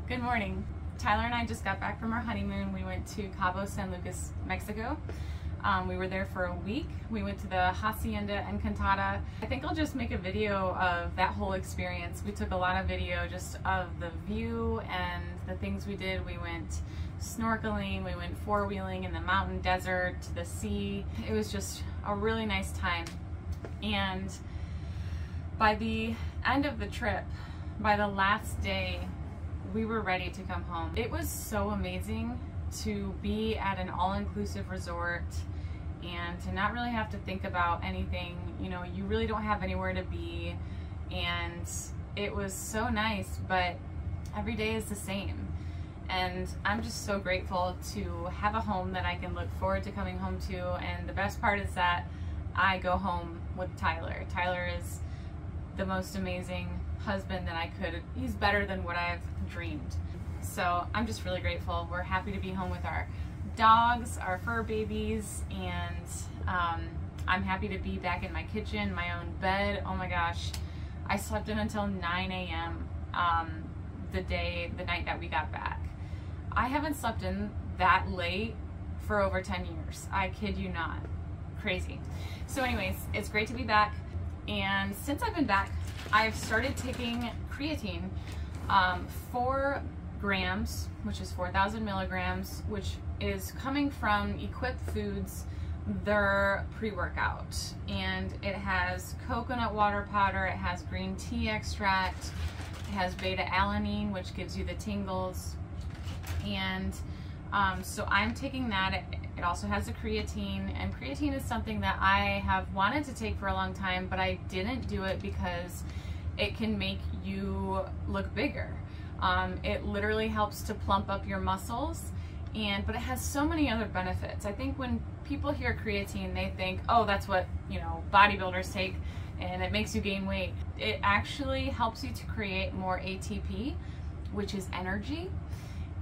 Good morning. Tyler and I just got back from our honeymoon. We went to Cabo San Lucas, Mexico. We were there for a week. We went to the Hacienda Encantada. I think I'll just make a video of that whole experience. We took a lot of video just of the view and the things we did. We went snorkeling, we went four-wheeling in the mountain desert, to the sea. It was just a really nice time. And by the end of the trip, by the last day, we were ready to come home. It was so amazing to be at an all-inclusive resort and to not really have to think about anything. You know, you really don't have anywhere to be, and it was so nice, but every day is the same. And I'm just so grateful to have a home that I can look forward to coming home to, and the best part is that I go home with Tyler. Tyler is the most amazing husband that I could. He's better than what I've dreamed. So I'm just really grateful. We're happy to be home with our dogs, our fur babies, and I'm happy to be back in my kitchen, my own bed. Oh my gosh, I slept in until 9 a.m. The night that we got back. I haven't slept in that late for over 10 years. I kid you not. Crazy. So anyways, it's great to be back. And since I've been back, I've started taking creatine, 4 grams, which is 4,000 milligrams, which is coming from Equip Foods, their pre-workout. And it has coconut water powder, it has green tea extract, it has beta-alanine, which gives you the tingles. And so I'm taking that. It also has a creatine, and creatine is something that I have wanted to take for a long time, but I didn't do it because it can make you look bigger. It literally helps to plump up your muscles, but it has so many other benefits. I think when people hear creatine, they think, oh, that's what, you know, bodybuilders take and it makes you gain weight. It actually helps you to create more ATP, which is energy.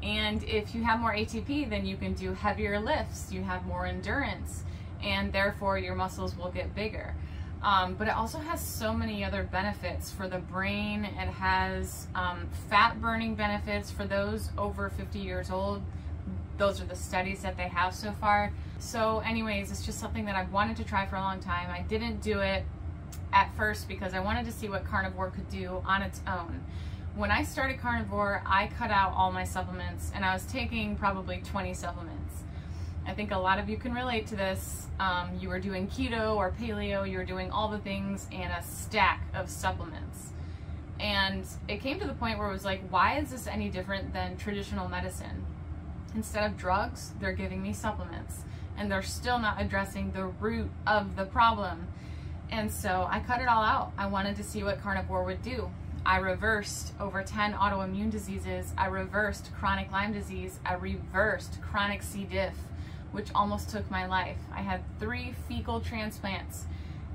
And if you have more ATP, then you can do heavier lifts, you have more endurance, and therefore your muscles will get bigger. But it also has so many other benefits for the brain. It has fat burning benefits for those over 50 years old. Those are the studies that they have so far. So anyways, it's just something that I've wanted to try for a long time. I didn't do it at first because I wanted to see what Carnivore could do on its own. When I started Carnivore, I cut out all my supplements, and I was taking probably 20 supplements. I think a lot of you can relate to this. You were doing keto or paleo, you were doing all the things and a stack of supplements. And it came to the point where it was like, why is this any different than traditional medicine? Instead of drugs, they're giving me supplements, and they're still not addressing the root of the problem. And so I cut it all out. I wanted to see what Carnivore would do. I reversed over 10 autoimmune diseases. I reversed chronic Lyme disease. I reversed chronic CDiff, which almost took my life. I had 3 fecal transplants,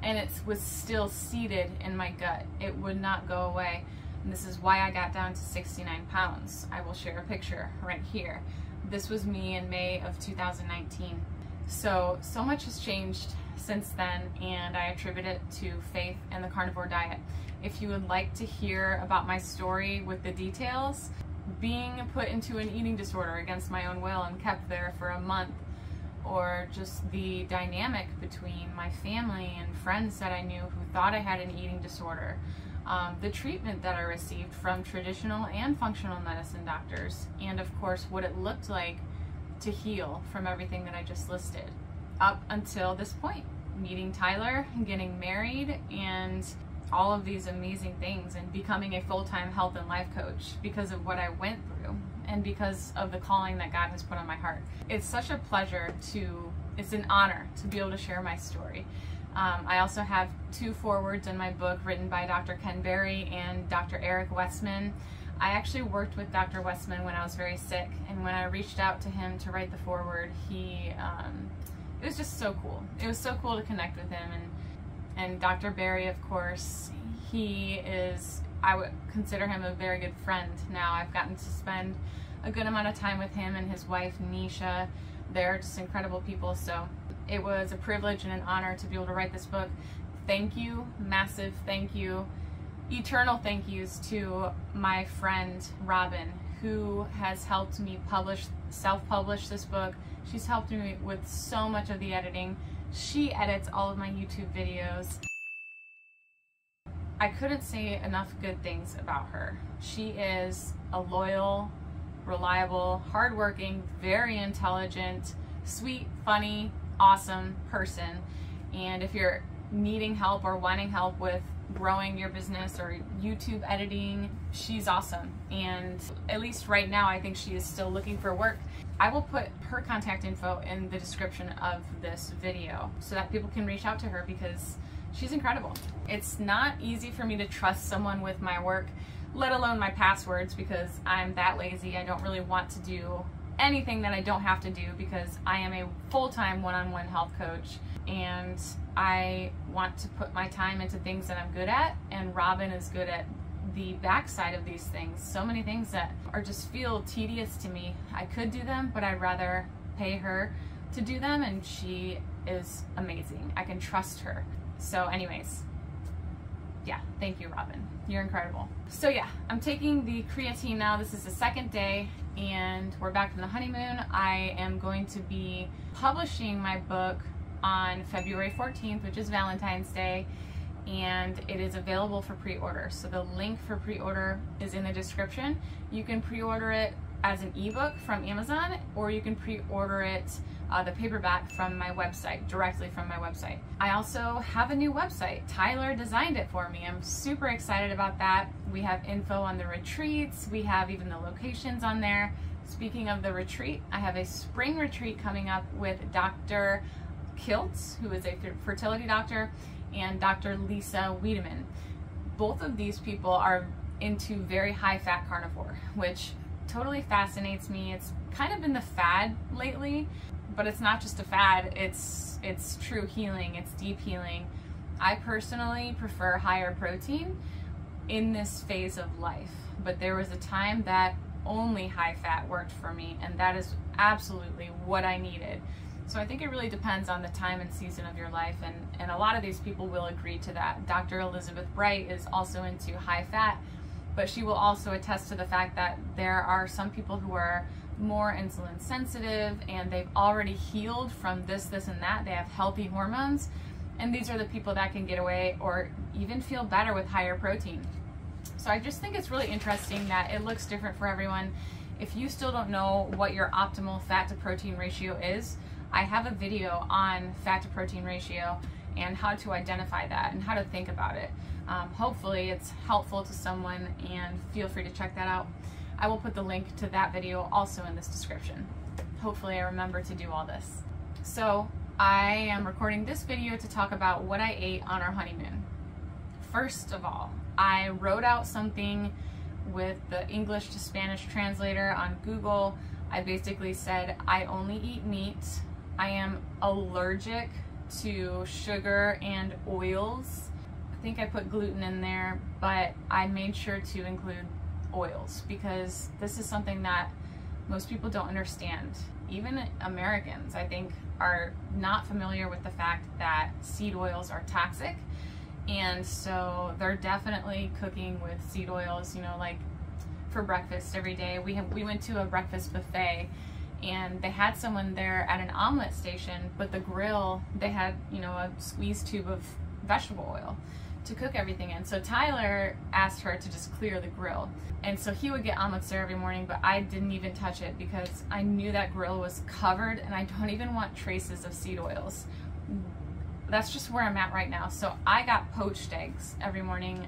and it was still seated in my gut. It would not go away. And this is why I got down to 69 pounds. I will share a picture right here. This was me in May of 2019. So much has changed since then, and I attribute it to faith and the carnivore diet. If you would like to hear about my story with the details, being put into an eating disorder against my own will and kept there for a month, or just the dynamic between my family and friends that I knew who thought I had an eating disorder, the treatment that I received from traditional and functional medicine doctors, and of course what it looked like to heal from everything that I just listed, up until this point, meeting Tyler, getting married, and all of these amazing things, and becoming a full-time health and life coach because of what I went through and because of the calling that God has put on my heart. It's such a pleasure it's an honor to be able to share my story. I also have 2 forewords in my book written by Dr. Ken Berry and Dr. Eric Westman. I actually worked with Dr. Westman when I was very sick, and when I reached out to him to write the foreword, it was just so cool. It was so cool to connect with him. And Dr. Berry, of course, I would consider him a very good friend now. I've gotten to spend a good amount of time with him and his wife, Neisha. They're just incredible people. So it was a privilege and an honor to be able to write this book. Thank you, massive thank you, eternal thank yous to my friend Robin, who has helped me self-publish this book. She's helped me with so much of the editing. She edits all of my YouTube videos. I couldn't say enough good things about her. She is a loyal, reliable, hardworking, very intelligent, sweet, funny, awesome person. And if you're needing help or wanting help with growing your business or YouTube editing, she's awesome. And at least right now, I think she is still looking for work. I will put her contact info in the description of this video so that people can reach out to her, because she's incredible. It's not easy for me to trust someone with my work, let alone my passwords, because I'm that lazy. I don't really want to do anything that I don't have to do, because I am a full-time one-on-one health coach, and I want to put my time into things that I'm good at, and Robin is good at the backside of these things. So many things that are just feel tedious to me. I could do them, but I'd rather pay her to do them, and she is amazing. I can trust her. So anyways, yeah, thank you, Robin. You're incredible. So yeah, I'm taking the creatine now. This is the second day, and we're back from the honeymoon. I am going to be publishing my book on February 14th, which is Valentine's Day, and it is available for pre-order. So the link for pre-order is in the description. You can pre-order it as an ebook from Amazon, or you can pre-order it the paperback from my website, directly from my website. I also have a new website. Tyler designed it for me. I'm super excited about that. We have info on the retreats. We have even the locations on there. Speaking of the retreat, I have a spring retreat coming up with Dr. Kiltz, who is a fertility doctor, and Dr. Lisa Wiedemann. Both of these people are into very high-fat carnivore, which totally fascinates me. It's kind of been the fad lately, but it's not just a fad, it's true healing, it's deep healing. I personally prefer higher protein in this phase of life, but there was a time that only high fat worked for me, and that is absolutely what I needed. So I think it really depends on the time and season of your life, and a lot of these people will agree to that. Dr. Elizabeth Bright is also into high fat, but she will also attest to the fact that there are some people who are more insulin sensitive, and they've already healed from this, and that. They have healthy hormones, and these are the people that can get away or even feel better with higher protein. So I just think it's really interesting that it looks different for everyone. If you still don't know what your optimal fat to protein ratio is, I have a video on fat to protein ratio and how to identify that and how to think about it. Hopefully it's helpful to someone, and feel free to check that out. I will put the link to that video also in this description. Hopefully I remember to do all this. So I am recording this video to talk about what I ate on our honeymoon. First of all, I wrote out something with the English to Spanish translator on Google. I basically said, I only eat meat. I am allergic to sugar and oils. I think I put gluten in there, but I made sure to include oils, because this is something that most people don't understand. Even Americans, I think, are not familiar with the fact that seed oils are toxic, and so they're definitely cooking with seed oils, you know, like for breakfast every day. We went to a breakfast buffet, and they had someone there at an omelet station, but the grill, they had, you know, a squeeze tube of vegetable oil to cook everything in. So Tyler asked her to just clear the grill, and so he would get omelets there every morning, but I didn't even touch it because I knew that grill was covered, and I don't even want traces of seed oils. That's just where I'm at right now. So I got poached eggs every morning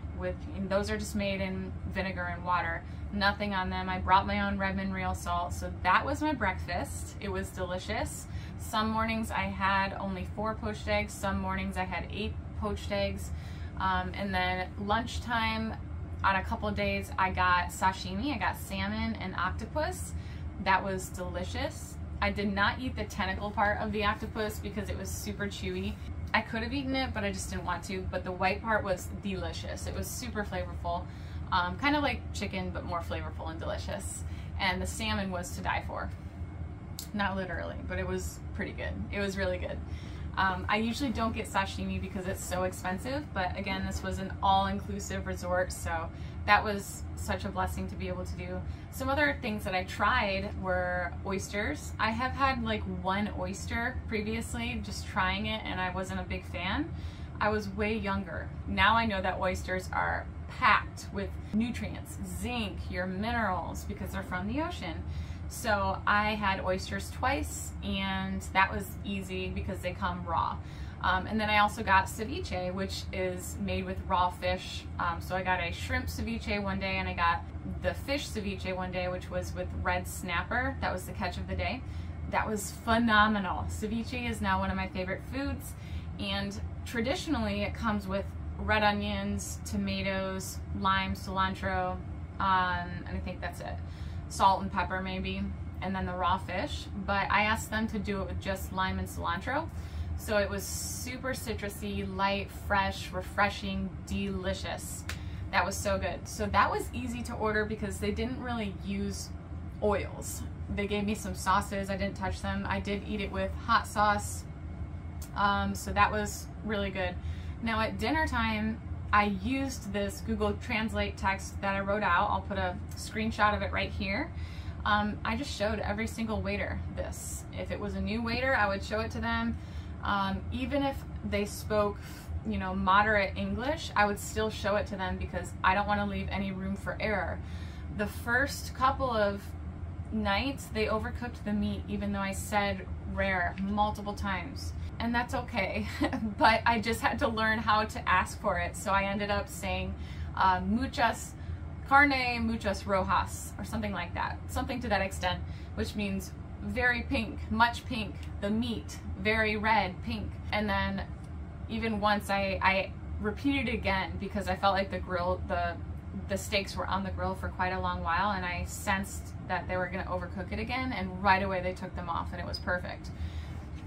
and those are just made in vinegar and water, nothing on them. I brought my own Redmond real salt, so that was my breakfast. It was delicious. Some mornings I had only 4 poached eggs, some mornings I had 8 poached eggs. And then lunchtime on a couple of days I got sashimi, I got salmon and octopus. That was delicious. I did not eat the tentacle part of the octopus because it was super chewy. I could have eaten it, but I just didn't want to, but the white part was delicious. It was super flavorful, kind of like chicken, but more flavorful and delicious. And the salmon was to die for. Not literally, but it was pretty good. It was really good. I usually don't get sashimi because it's so expensive, but again, this was an all-inclusive resort, so that was such a blessing to be able to do. Some other things that I tried were oysters. I have had like one oyster previously, just trying it, and I wasn't a big fan. I was way younger. Now I know that oysters are packed with nutrients, zinc, your minerals, because they're from the ocean. So I had oysters twice, and that was easy because they come raw. And then I also got ceviche, which is made with raw fish. So I got a shrimp ceviche one day, and I got the fish ceviche one day, which was with red snapper. That was the catch of the day. That was phenomenal. Ceviche is now one of my favorite foods, and traditionally it comes with red onions, tomatoes, lime, cilantro, and I think that's it. Salt and pepper maybe, and then the raw fish. But I asked them to do it with just lime and cilantro. So it was super citrusy, light, fresh, refreshing, delicious. That was so good. So that was easy to order because they didn't really use oils. They gave me some sauces, I didn't touch them. I did eat it with hot sauce. So that was really good. Now at dinner time, I used this Google Translate text that I wrote out. I'll put a screenshot of it right here. I just showed every single waiter this. If it was a new waiter, I would show it to them. Even if they spoke, you know, moderate English, I would still show it to them because I don't want to leave any room for error. The first couple of nights, they overcooked the meat, even though I said rare multiple times. And that's okay, but I just had to learn how to ask for it. So I ended up saying muchas carne, muchas rojas, or something like that. Something to that extent, which means very pink, much pink, the meat, very red, pink. And then even once I repeated it again because I felt like the steaks were on the grill for quite a long while, and I sensed that they were gonna overcook it again, and right away they took them off and it was perfect.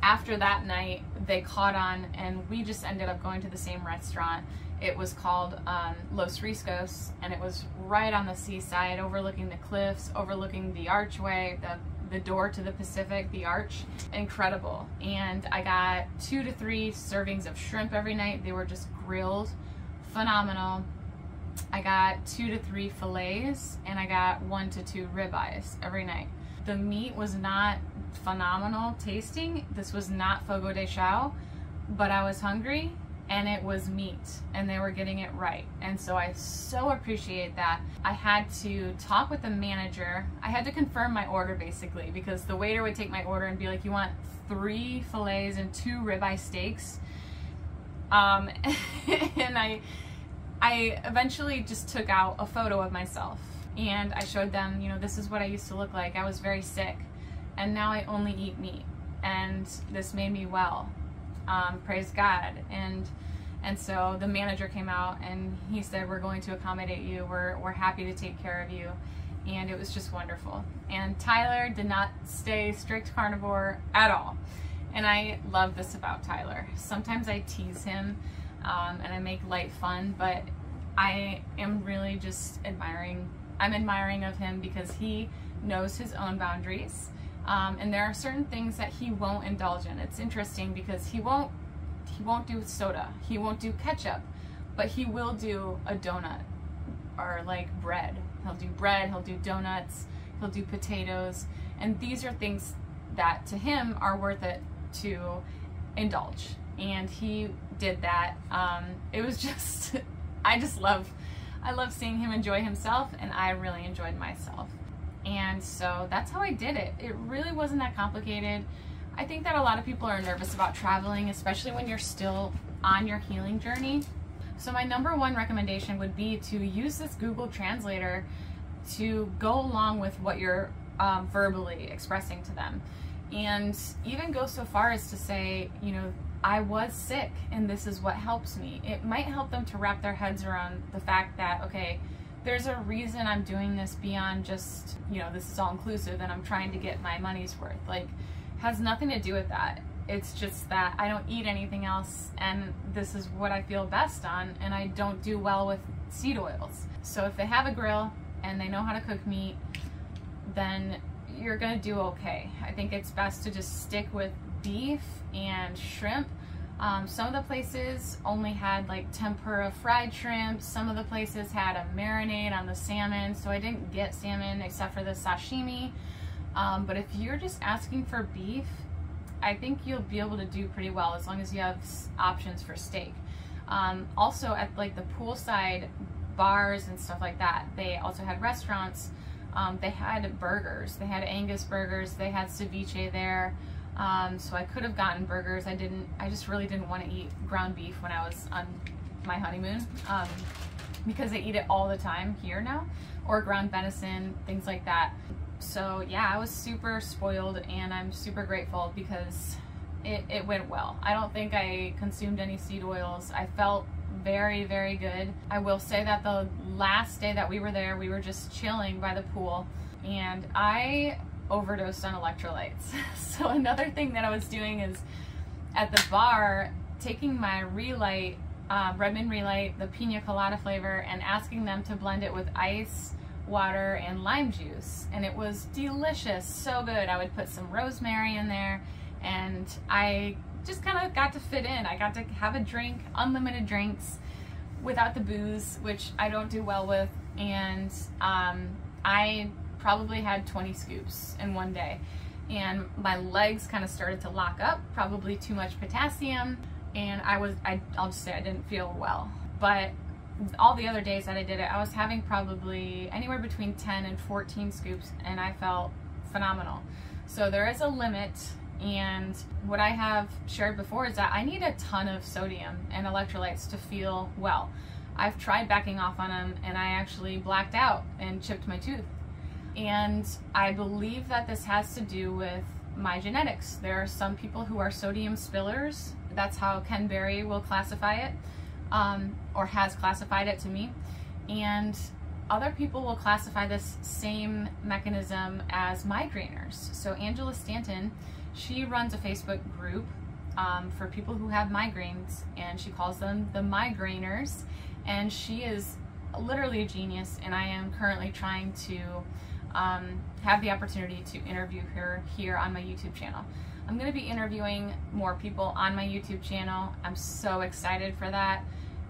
After that night, they caught on, and we just ended up going to the same restaurant. It was called Los Riscos, and it was right on the seaside, overlooking the cliffs, overlooking the archway, the door to the Pacific, the arch. Incredible. And I got 2 to 3 servings of shrimp every night. They were just grilled, phenomenal. I got 2 to 3 fillets, and I got 1 to 2 ribeyes every night. The meat was not phenomenal tasting. This was not fogo de chao, but I was hungry, and it was meat, and they were getting it right. And so I so appreciate that. I had to talk with the manager. I had to confirm my order basically, because the waiter would take my order and be like, you want 3 fillets and 2 ribeye steaks? And I eventually just took out a photo of myself, and I showed them, you know, this is what I used to look like. I was very sick, and now I only eat meat, and this made me well. Praise God. And so the manager came out and he said, we're going to accommodate you. We're happy to take care of you. And it was just wonderful. And Tyler did not stay strict carnivore at all. And I love this about Tyler. Sometimes I tease him and I make light fun, but I am really just admiring of him because he knows his own boundaries. And there are certain things that he won't indulge in. It's interesting because he won't do soda, he won't do ketchup, but he will do a donut or like bread. He'll do bread, he'll do donuts, he'll do potatoes, and these are things that to him are worth it to indulge. And he did that. It was just, I love seeing him enjoy himself, and I really enjoyed myself. And so that's how I did it. It really wasn't that complicated. I think that a lot of people are nervous about traveling, especially when you're still on your healing journey. So my #1 recommendation would be to use this Google Translator to go along with what you're verbally expressing to them. And even go so far as to say, you know, I was sick and this is what helps me. It might help them to wrap their heads around the fact that, okay, there's a reason I'm doing this beyond just, you know, this is all inclusive and I'm trying to get my money's worth. Like, has nothing to do with that. It's just that I don't eat anything else, and this is what I feel best on, and I don't do well with seed oils. So if they have a grill and they know how to cook meat, then you're gonna do okay. I think it's best to just stick with beef and shrimp, Some of the places only had like tempura fried shrimp. Some of the places had a marinade on the salmon, so I didn't get salmon except for the sashimi. But if you're just asking for beef, I think you'll be able to do pretty well as long as you have options for steak. Also at like the poolside bars and stuff like that, they also had restaurants. They had burgers. They had Angus burgers. They had ceviche there. So I could have gotten burgers. I just really didn't want to eat ground beef when I was on my honeymoon, because they eat it all the time here now, or ground venison, things like that. So yeah, I was super spoiled, and I'm super grateful because it went well. I don't think I consumed any seed oils. I felt very, very good. I will say that the last day that we were there, we were just chilling by the pool, and I overdosed on electrolytes. So another thing that I was doing is at the bar, taking my Relight, Redmond Relight, the pina colada flavor, and asking them to blend it with ice, water, and lime juice. And it was delicious, so good. I would put some rosemary in there, and I just kind of got to fit in. I got to have a drink, unlimited drinks, without the booze, which I don't do well with. And I probably had 20 scoops in one day, and my legs kind of started to lock up, probably too much potassium, and I'll just say I didn't feel well. But all the other days that I did it, I was having probably anywhere between 10 and 14 scoops, and I felt phenomenal. So there is a limit, and what I have shared before is that I need a ton of sodium and electrolytes to feel well. I've tried backing off on them, and I actually blacked out and chipped my tooth. And I believe that this has to do with my genetics. There are some people who are sodium spillers. That's how Ken Berry will classify it, or has classified it to me. And other people will classify this same mechanism as migrainers. So Angela Stanton, she runs a Facebook group for people who have migraines, and she calls them the migrainers. And she is literally a genius, and I am currently trying to have the opportunity to interview her here on my YouTube channel. I'm going to be interviewing more people on my YouTube channel. I'm so excited for that.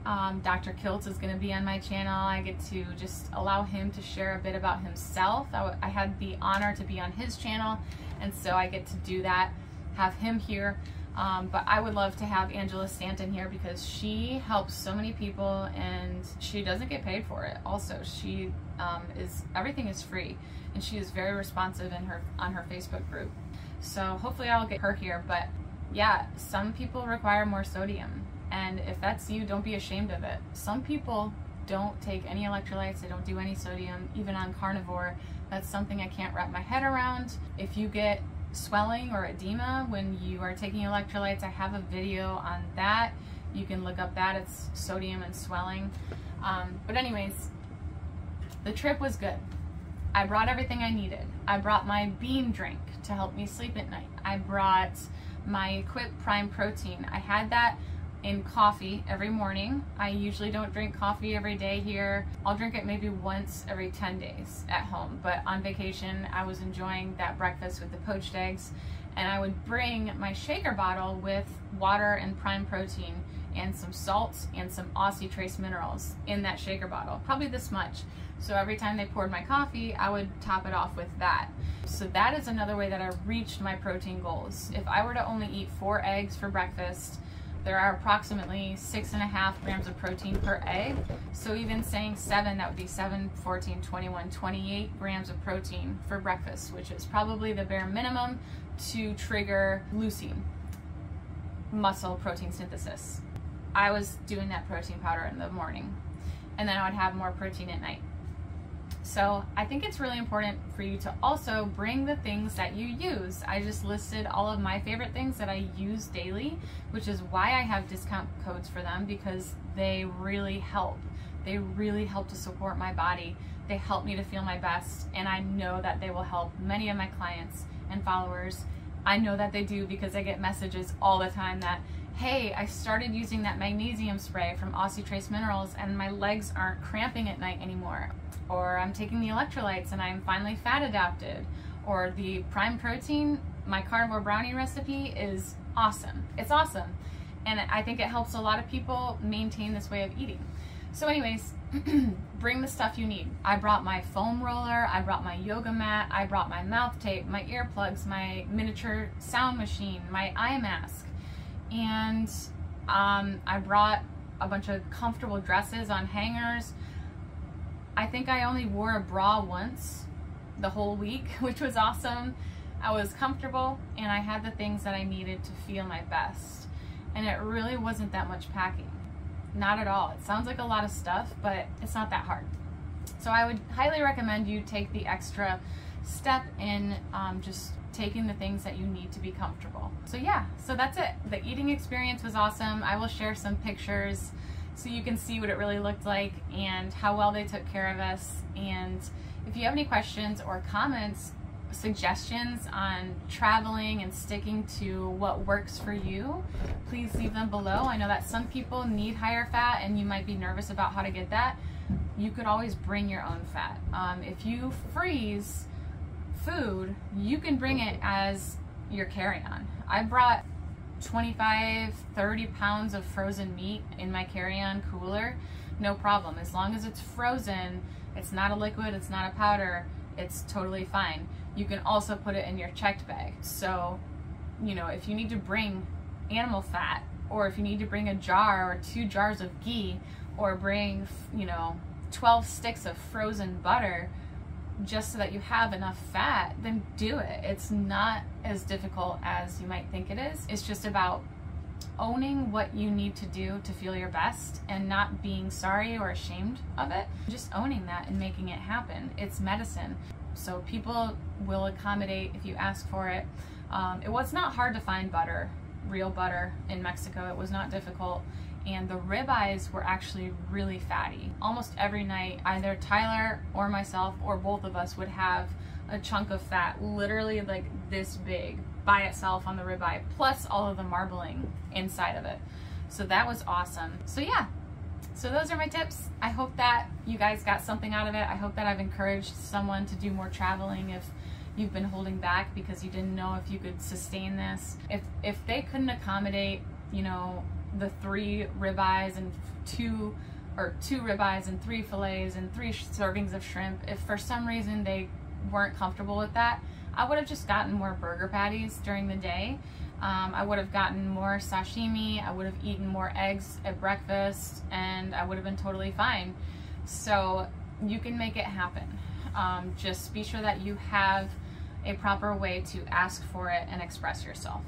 Dr. Kiltz is going to be on my channel. I get to just allow him to share a bit about himself. I had the honor to be on his channel, and so I get to do that, have him here. But I would love to have Angela Stanton here because she helps so many people, and she doesn't get paid for it. Also, she everything is free, and she is very responsive on her Facebook group. So hopefully I'll get her here. But yeah, some people require more sodium, and if that's you, don't be ashamed of it. Some people don't take any electrolytes, they don't do any sodium, even on Carnivore. That's something I can't wrap my head around. If you get swelling or edema when you are taking electrolytes, I have a video on that. You can look up that. It's sodium and swelling. But anyways, the trip was good. I brought everything I needed. I brought my bean drink to help me sleep at night. I brought my Equip Prime Protein. I had that in coffee every morning. I usually don't drink coffee every day here. I'll drink it maybe once every 10 days at home, but on vacation I was enjoying that breakfast with the poached eggs, and I would bring my shaker bottle with water and prime protein and some salts and some Aussie Trace minerals in that shaker bottle, probably this much. So every time they poured my coffee, I would top it off with that. So that is another way that I reached my protein goals. If I were to only eat 4 eggs for breakfast, there are approximately 6.5 grams of protein per egg. So even saying 7, that would be 7, 14, 21, 28 grams of protein for breakfast, which is probably the bare minimum to trigger leucine, muscle protein synthesis. I was doing that protein powder in the morning, and then I would have more protein at night. So I think it's really important for you to also bring the things that you use. I just listed all of my favorite things that I use daily, which is why I have discount codes for them, because they really help. They really help to support my body. They help me to feel my best, and I know that they will help many of my clients and followers. I know that they do because I get messages all the time that, hey, I started using that magnesium spray from Aussie Trace Minerals and my legs aren't cramping at night anymore. Or I'm taking the electrolytes and I'm finally fat adapted. Or the prime protein, my carnivore brownie recipe is awesome. It's awesome. And I think it helps a lot of people maintain this way of eating. So anyways, bring the stuff you need. I brought my foam roller, I brought my yoga mat, I brought my mouth tape, my earplugs, my miniature sound machine, my eye mask, and I brought a bunch of comfortable dresses on hangers. I think I only wore a bra once the whole week, which was awesome. I was comfortable and I had the things that I needed to feel my best. And it really wasn't that much packing. Not at all. It sounds like a lot of stuff, but it's not that hard. So I would highly recommend you take the extra step in just taking the things that you need to be comfortable. So yeah, so that's it. The eating experience was awesome. I will share some pictures so you can see what it really looked like and how well they took care of us. And if you have any questions or comments, suggestions on traveling and sticking to what works for you, please leave them below. I know that some people need higher fat and you might be nervous about how to get that. You could always bring your own fat. If you freeze food, you can bring it as your carry-on. I brought 25-30 pounds of frozen meat in my carry-on cooler, no problem. As long as it's frozen, it's not a liquid, it's not a powder, it's totally fine. You can also put it in your checked bag. So, you know, if you need to bring animal fat, or if you need to bring a jar or 2 jars of ghee, or bring, you know, 12 sticks of frozen butter, just so that you have enough fat, then do it. It's not as difficult as you might think it is. It's just about owning what you need to do to feel your best and not being sorry or ashamed of it. Just owning that and making it happen. It's medicine. So people will accommodate if you ask for it. It was not hard to find butter, real butter in Mexico. It was not difficult. And the ribeyes were actually really fatty. Almost every night, either Tyler or myself or both of us would have a chunk of fat, literally like this big, by itself on the ribeye, plus all of the marbling inside of it. So that was awesome. So yeah, so those are my tips. I hope that you guys got something out of it. I hope that I've encouraged someone to do more traveling if you've been holding back because you didn't know if you could sustain this. If they couldn't accommodate, you know, the 3 ribeyes and 2 ribeyes and 3 fillets and 3 servings of shrimp, if for some reason they weren't comfortable with that, I would have just gotten more burger patties during the day. I would have gotten more sashimi, I would have eaten more eggs at breakfast, and I would have been totally fine. So you can make it happen. Just be sure that you have a proper way to ask for it and express yourself.